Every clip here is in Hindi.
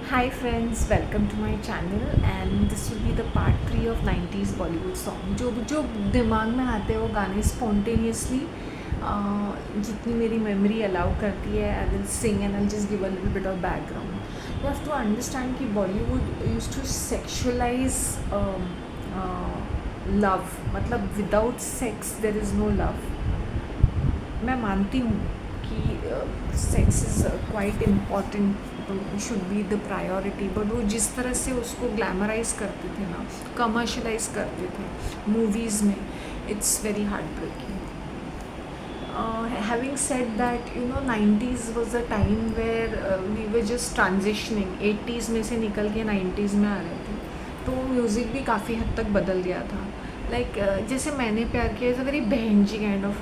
Hi friends, welcome to my channel and this will be the part 3 of 90s Bollywood song. जो जो दिमाग में आते हैं वो गाने spontaneously जितनी मेरी memory allow करती है I will sing and I'll just give a little bit of background. You have to understand कि Bollywood used to sexualize love. मतलब without sex there is no love. मैं मानती हूँ कि sex is quite important should be the priority but वो जिस तरह से उसको ग्लैमराइज करते थे ना कमर्शलाइज करते थे मूवीज़ में it's very heartbreaking having said that 90s was a time where we were just transitioning 80s में से निकल के 90s में आ रहे थे तो म्यूज़िक भी काफ़ी हद तक बदल गया था जैसे मैंने प्यार किया इज़ अ वेरी बहन जी काइंड ऑफ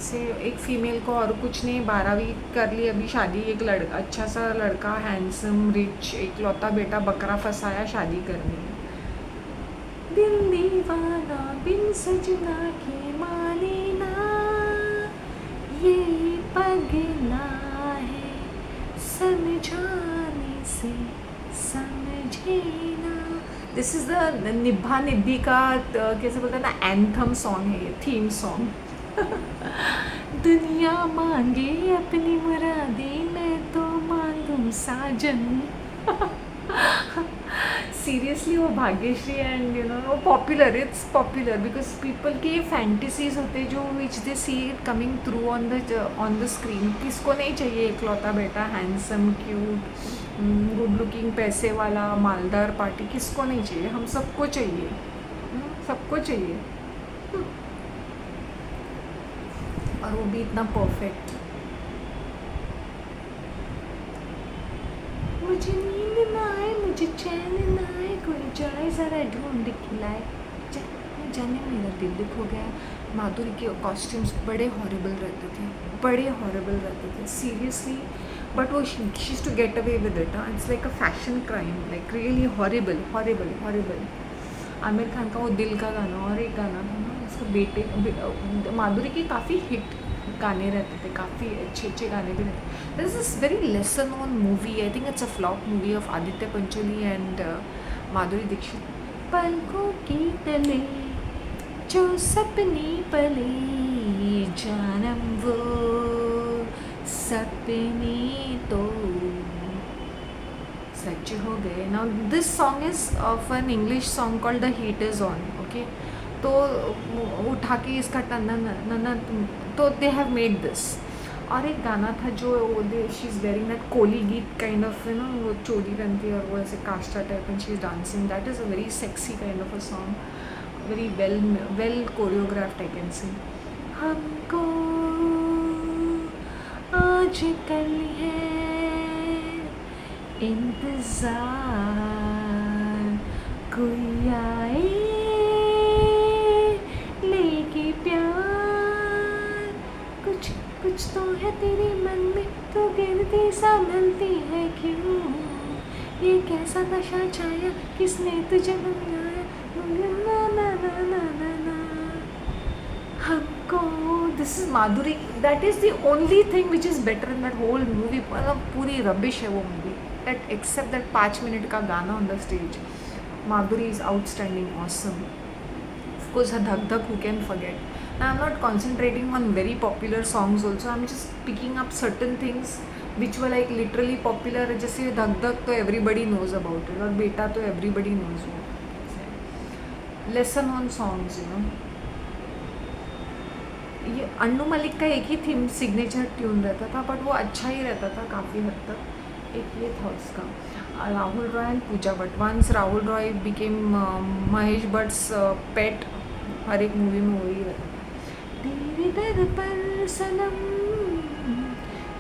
से एक फ़ीमेल को और कुछ नहीं 12वीं कर ली अभी शादी एक लड़का अच्छा सा लड़का हैंडसम रिच एक लौता बेटा बकरा फंसाया शादी करनी है दिल दीवाना बिन सजना के माने ना ये पगला है समझाने से समझे ना दिस इज़ द निभा निभी का कैसे बोलते हैं ना एंथम सॉन्ग है ये थीम सॉन्ग दुनिया मांगे अपनी मुरादे मैं तो मांगूं साजन सीरियसली वो भाग्यश्री एंड वो popular it's popular because people के ये फैंटेसीज होते जो which they see it coming through on the screen किसको नहीं चाहिए इकलौता बेटा हैंडसम क्यूट गुड लुकिंग पैसे वाला मालदार पार्टी किसको नहीं चाहिए हम सबको चाहिए सबको चाहिए और वो भी इतना परफेक्ट मुझे नींद ना आए मुझे चैन ना आए कोई जाए ज़रा ढूंढ खिलाए जाने मेरा दिल दुख हो गया माधुरी के कॉस्ट्यूम्स बड़े हॉरिबल रहते थे सीरियसली बट वो she to get away with it it's like a fashion crime like really horrible Aamir Khan का वो दिल का गाना और एक गाना था ना उसका बेटे माधुरी के काफ़ी हिट गाने रहते थे काफ़ी अच्छे गाने भी रहते this is very lesson on movie I think it's a flop movie of Aditya Pancholi and Madhuri Dixit पलकों की तले जो सपने पले जानम वो सपने तो सच हो गए now this song is of an English song called the heat is on okay तो उठा के इसका टन्ना तो दे हैव मेड दिस और एक गाना था जो she is wearing that Koli गीत काइंड ऑफ वो चोली पहनती है और वो ऐसे Costa type and she is dancing that is a very sexy kind of a song very well choreographed I can say हमको आज कल है इंतज़ार कोई आए लेके प्यार कुछ तो है तेरे मन में तो गिरती संभलती है क्यों ये कैसा नशा छाया किसने तुझे बनाया ना ना ना ना ना ना हमको this is Madhuri that is the only thing which is better in that whole movie मतलब पूरी रबिश है वो मूवी दैट एक्सेप्ट दैट 5 मिनट का गाना on the stage Madhuri is outstanding awesome of course धक धक who can forget I am not concentrating on very popular songs also I am just picking up certain things which were like literally popular जैसे धक धक तो एवरीबडी नोज अबाउट इट और बेटा तो एवरीबडी नोज वो लेसन ऑन सॉन्ग्स ये अन्नू मलिक का एक ही थीम सिग्नेचर ट्यून रहता था बट वो अच्छा ही रहता था काफ़ी हद तक एक ये था उसका Rahul Roy and Pooja Bhatt once Rahul Roy became Mahesh Bhatt's pet हर एक मूवी में वही रहता था तेरे दर पर सनम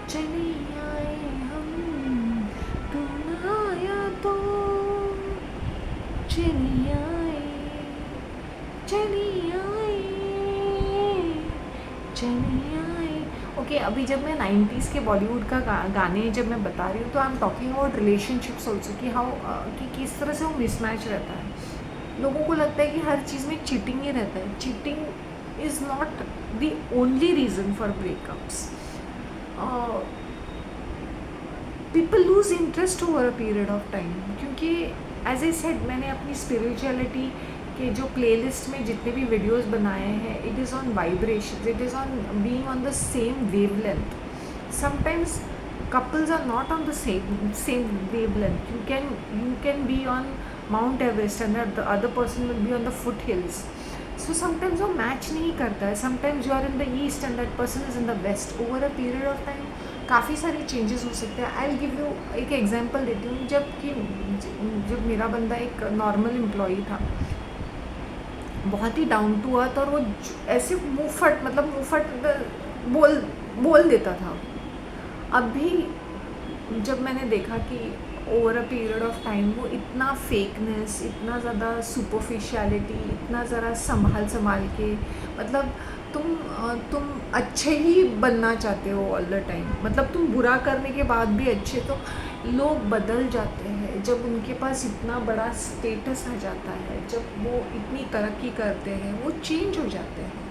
चले आए हम तू न आया तो चले आए ओके अभी जब मैं 90s के बॉलीवुड का गाने जब मैं बता रही हूँ तो I am talking about relationships also कि हाउ कि किस तरह से वो मिसमैच रहता है लोगों को लगता है कि हर चीज़ में चीटिंग ही रहता है cheating is not the only reason for breakups people lose interest over a period of time, क्योंकि एज ए सेड मैंने अपनी स्पिरिचुअलिटी के जो प्लेलिस्ट में जितने भी वीडियोस बनाए हैं, it is on vibration, it is on being on the same wavelength. Sometimes couples are not on the same wavelength. You can be on Mount Everest and the other person will be on the foothills. So sometimes वो मैच नहीं करता है. Sometimes you are in the east and that person is in the west. Over a period of time काफ़ी सारे चेंजेस हो सकते हैं. आई विल गिव यू एक एग्जांपल देती हूँ. जब मेरा बंदा एक नॉर्मल एम्प्लॉई था, बहुत ही डाउन टू अर्थ, और वो ऐसे मुँहफट बोल देता था. अभी जब मैंने देखा कि over a period of time वो इतना फेकनेस, इतना ज़्यादा सुपरफिशियलिटी, इतना ज़रा संभाल के, मतलब तुम अच्छे ही बनना चाहते हो ऑल द टाइम, मतलब तुम बुरा करने के बाद भी अच्छे, तो लोग बदल जाते हैं. जब उनके पास इतना बड़ा स्टेटस आ जाता है, जब वो इतनी तरक्की करते हैं, वो चेंज हो जाते हैं,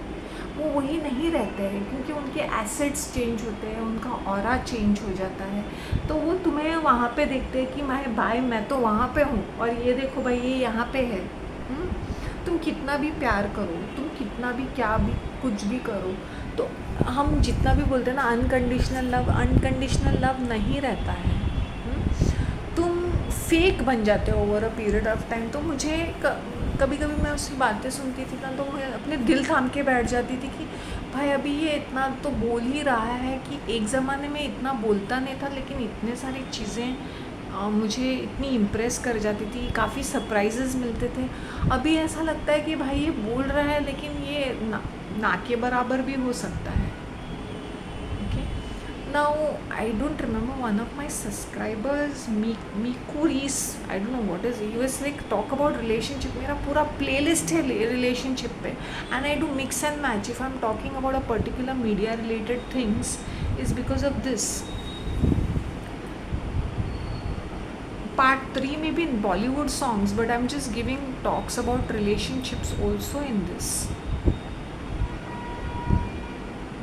वो वही नहीं रहते हैं, क्योंकि उनके एसेट्स चेंज होते हैं, उनका ऑरा चेंज हो जाता है. तो वो तुम्हें वहाँ पे देखते हैं कि मैं तो वहाँ पे हूँ और ये देखो भाई ये यहाँ पे है. तुम कितना भी प्यार करो, तुम कितना भी कुछ भी करो, तो हम जितना भी बोलते हैं ना अनकंडीशनल लव नहीं रहता है. तुम फेक बन जाते हो over a period of time. तो मुझे कभी मैं उसकी बातें सुनती थी ना, तो मैं अपने दिल थाम के बैठ जाती थी कि भाई अभी ये इतना तो बोल ही रहा है कि एक ज़माने में इतना बोलता नहीं था, लेकिन इतने सारी चीज़ें मुझे इतनी इम्प्रेस कर जाती थी, काफ़ी सरप्राइजेस मिलते थे. अभी ऐसा लगता है कि भाई ये बोल रहा है, लेकिन ये ना के बराबर भी हो सकता है. Now, I don't remember, one of my subscribers, Miku Reese, I don't know what is he was like, talk about relationship. मेरा पूरा playlist है relationship पे, and I do mix and match. If I'm talking about a particular media related things, is because of this. Part 3 may be in Bollywood songs, but I'm just giving talks about relationships also in this.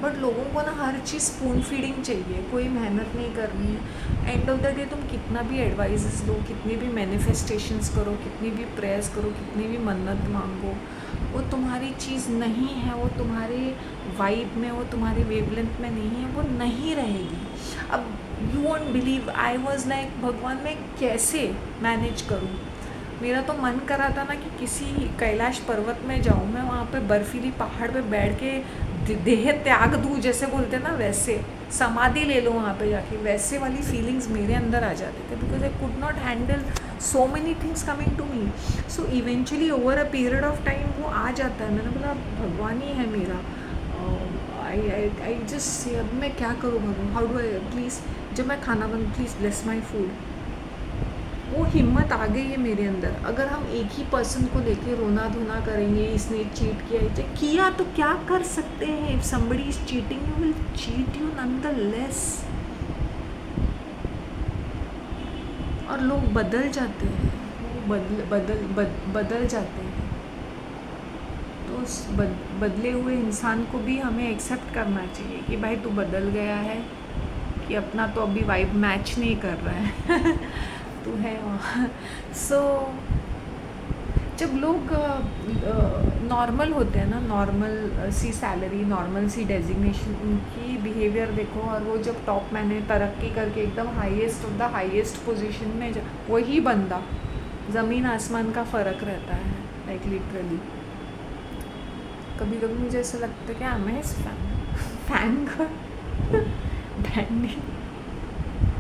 But लोगों को ना हर चीज़ स्पून फीडिंग चाहिए, कोई मेहनत नहीं करनी है. एंड ऑफ द डे तुम कितना भी एडवाइजेस लो, कितनी भी मैनिफेस्टेशंस करो, कितनी भी प्रेयर्स करो, कितनी भी मन्नत मांगो, वो तुम्हारी चीज़ नहीं है, वो तुम्हारे वाइब में, वो तुम्हारी वेवलेंथ में नहीं है, वो नहीं रहेगी. अब you won't believe, I was like भगवान मैं कैसे मैनेज करूँ. मेरा तो मन करा था ना कि किसी कैलाश पर्वत में जाऊँ, मैं वहाँ पे बर्फीली पहाड़ पे बैठ के देह त्याग दूँ, जैसे बोलते हैं ना, वैसे समाधि ले लो वहाँ पे जाके. वैसे वाली फीलिंग्स मेरे अंदर आ जाते थे, because I could not handle so many things coming to me. So eventually over a period of time वो आ जाता है. मैंने बोला भगवान ही है मेरा. आई जस्ट, अब मैं क्या करूँ भगवान, हाउ डू आई, प्लीज़ जब मैं खाना प्लीज़ ब्लेस माई फूड. वो हिम्मत आ गई है मेरे अंदर. अगर हम एक ही पर्सन को लेके रोना धोना करेंगे, इसने चीट किया तो क्या कर सकते हैं. If somebody is cheating, you will cheat you nonetheless. और लोग बदल जाते हैं, वो बदल जाते हैं. तो उस बदले हुए इंसान को भी हमें एक्सेप्ट करना चाहिए कि भाई तू बदल गया है, कि अपना तो अभी वाइब मैच नहीं कर रहा है. तू है वहाँ. सो जब लोग नॉर्मल होते हैं ना, नॉर्मल सी सैलरी, नॉर्मल सी डेजिग्नेशन, उनकी बिहेवियर देखो. और वो जब टॉप मैंने तरक्की करके एकदम highest of the highest position में, वही बंदा, ज़मीन आसमान का फ़र्क रहता है, लाइक लिटरली. कभी मुझे ऐसा लगता है कि मैं इस फैन का बैंडी,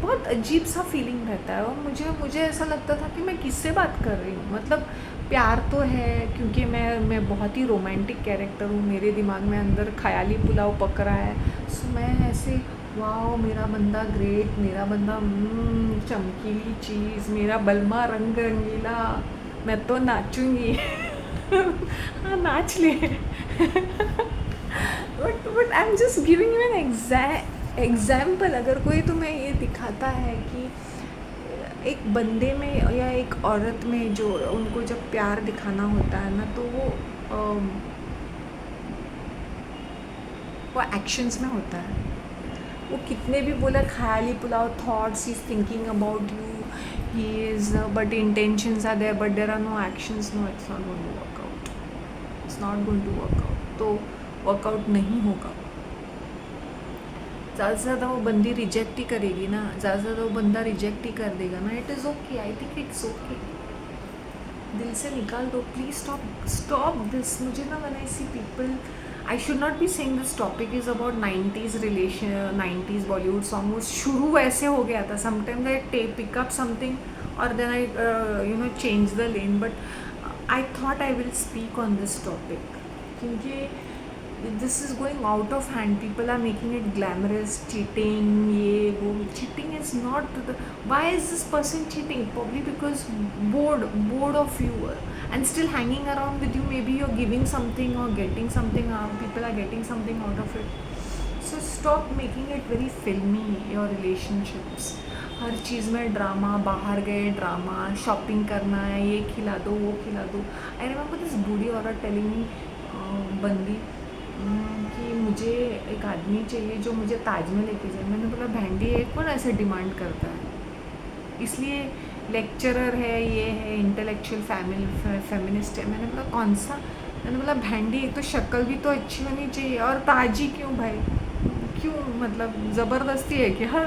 बहुत अजीब सा फीलिंग रहता है. और मुझे ऐसा लगता था कि मैं किससे बात कर रही हूँ. मतलब प्यार तो है, क्योंकि मैं बहुत ही रोमांटिक कैरेक्टर हूँ, मेरे दिमाग में अंदर ख्याली पुलाव पक रहा है. सो मैं ऐसे वाओ मेरा बंदा ग्रेट, मेरा बंदा चमकीली चीज़, मेरा बलमा रंग रंगीला, मैं तो नाचूंगी. हाँ नाच ले. But I am just giving you an example. अगर कोई तुम्हें ये दिखाता है कि एक बंदे में या एक औरत में जो उनको जब प्यार दिखाना होता है ना, तो वो एक्शंस में होता है. वो कितने भी बोला ख्याली पुलाव thoughts is thinking about you, he is but intentions are there but there are no actions, no it's not going to work out, it's not going to work out. तो वर्कआउट नहीं होगा। ज़्यादा से ज़्यादा वो बंदी रिजेक्ट ही करेगी ना, ज़्यादा से ज़्यादा वो बंदा रिजेक्ट ही कर देगा ना। It is okay, I think it's okay. दिल से निकाल दो प्लीज़, स्टॉप दिस। मुझे ना when I see people, I should not be saying this topic is about 90s relation, 90s Bollywood song. शुरू ऐसे हो गया था, sometimes I pick up something और then I change the lane, but I thought I will speak on this topic क्योंकि this is going out of hand. People are making it glamorous, cheating, ye wo. Cheating is not why is this person cheating? Probably because bored of you and still hanging around with you. Maybe you're giving something or getting something out, people are getting something out of it. So stop making it very filmy, your relationships. हर चीज़ में ड्रामा, बाहर गए ड्रामा, शॉपिंग करना है, ये खिला दो वो खिला दो। आई रिमेंबर दिस बूढ़ी औरत टेलिंग मी, बंदी, कि मुझे एक आदमी चाहिए जो मुझे ताज में लेके जाए। मैंने बोला भेंडी है, कौन ऐसे डिमांड करता है? इसलिए लेक्चरर है, ये है, इंटेलेक्चुअल फेमिनिस्ट है। मैंने बोला कौन सा? मैंने बोला भेंडी, एक तो शक्ल भी तो अच्छी होनी चाहिए, और ताजी क्यों भाई? क्यों, मतलब ज़बरदस्ती है कि हर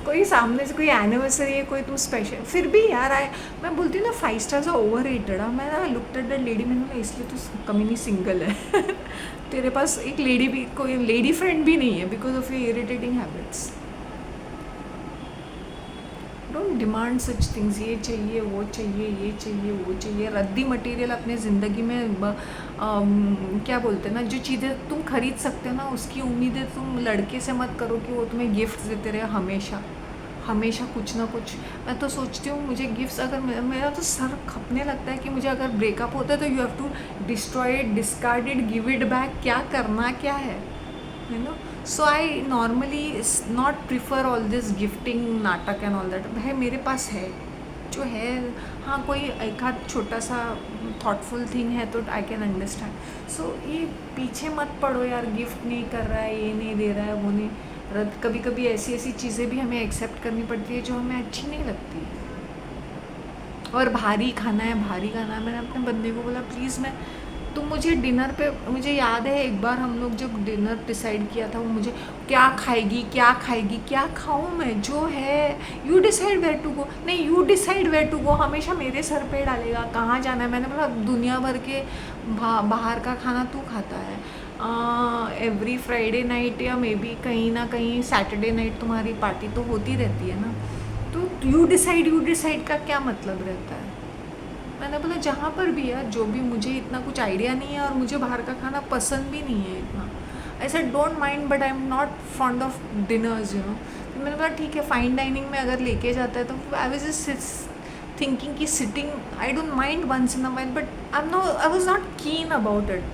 कोई सामने से कोई एनिवर्सरी है, कोई तुम स्पेशल, फिर भी यार आए। मैं बोलती हूँ ना 5 स्टार्स ओवर रेटेड। मैं ना लुकड एट दैट लेडी, मैंने बोला इसलिए तो कमी नहीं सिंगल है। तेरे पास एक लेडी भी, कोई लेडी फ्रेंड भी नहीं है because of your irritating habits. Don't demand such things, ये चाहिए वो चाहिए, ये चाहिए वो चाहिए। रद्दी मटेरियल अपने ज़िंदगी में क्या बोलते हैं ना, जो चीज़ें तुम खरीद सकते हो ना, उसकी उम्मीदें तुम लड़के से मत करो कि वो तुम्हें गिफ्ट देते रहे हमेशा हमेशा कुछ ना कुछ। मैं तो सोचती हूँ मुझे गिफ्ट्स, अगर मेरा तो सर खपने लगता है कि मुझे अगर ब्रेकअप होता है तो you have to destroy it, discard it, give it back. क्या करना क्या है, you know. So I normally not prefer all this gifting नाटक एंड ऑल दैट। भाई मेरे पास है जो है, हाँ कोई एक आध छोटा सा थॉटफुल थिंग है तो आई कैन अंडरस्टैंड। सो ये पीछे मत पड़ो यार, गिफ्ट नहीं कर रहा है, ये नहीं दे रहा है, वो नहीं। कभी कभी ऐसी ऐसी चीज़ें भी हमें एक्सेप्ट करनी पड़ती है जो हमें अच्छी नहीं लगती। और भारी खाना है, भारी खाना है। मैंने अपने बंदे को बोला प्लीज़, मैं तुम मुझे डिनर पे, मुझे याद है एक बार हम लोग जब डिनर डिसाइड किया था, वो मुझे क्या खाएगी क्या खाएगी, क्या खाऊं मैं, जो है you decide where to go. नहीं, you decide where to go, हमेशा मेरे सर पे डालेगा कहाँ जाना है। मैंने बोला दुनिया भर के बाहर का खाना तू खाता है। एवरी फ्राइडे नाइट या मे बी कहीं ना कहीं सैटरडे नाइट तुम्हारी पार्टी तो होती रहती है ना, तो यू डिसाइड का क्या मतलब रहता है? मैंने बोला जहाँ पर भी है, जो भी, मुझे इतना कुछ आइडिया नहीं है और मुझे बाहर का खाना पसंद भी नहीं है इतना। I said don't mind but I am not fond of dinners, you know. तो मैंने बोला ठीक है, फाइन डाइनिंग में अगर लेके जाता है तो आई वाज जस्ट थिंकिंग कि sitting, I don't mind once in a while, but I was not keen about it,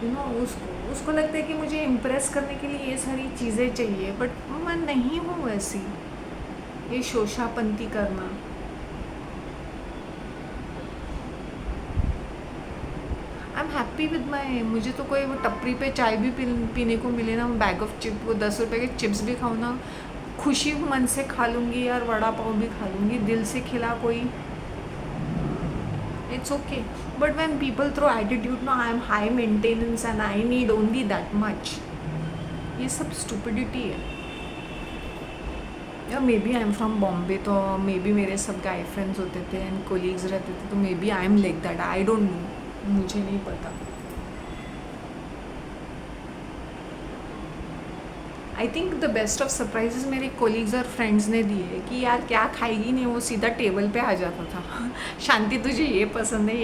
you know. उसको लगता है कि मुझे इम्प्रेस करने के लिए ये सारी चीज़ें चाहिए, बट मैं नहीं हूँ वैसी, ये शोशापंती करना। I am happy with my, मुझे तो कोई वो टपरी पे चाय भी पीने को मिले ना, बैग ऑफ चिप, वो 10 रुपये के चिप्स भी खाऊँ ना, खुशी मन से खा लूँगी यार, वड़ा पाव भी खा लूँगी, दिल से खिला कोई, it's okay. But when people throw attitude, no I am high maintenance and I need only that much, ये सब स्टूपिडिटी है। या maybe I am from Bombay, तो मे बी मेरे सब गाय फ्रेंड्स होते थे एंड कोलीग्स रहते थे, तो maybe I am like that, I don't know, मुझे नहीं पता। I think the best of surprises मेरे कोलीग्स और फ्रेंड्स ने दिए कि यार क्या खाएगी नहीं, वो सीधा टेबल पे आ जाता था। शांति तुझे ये पसंद है,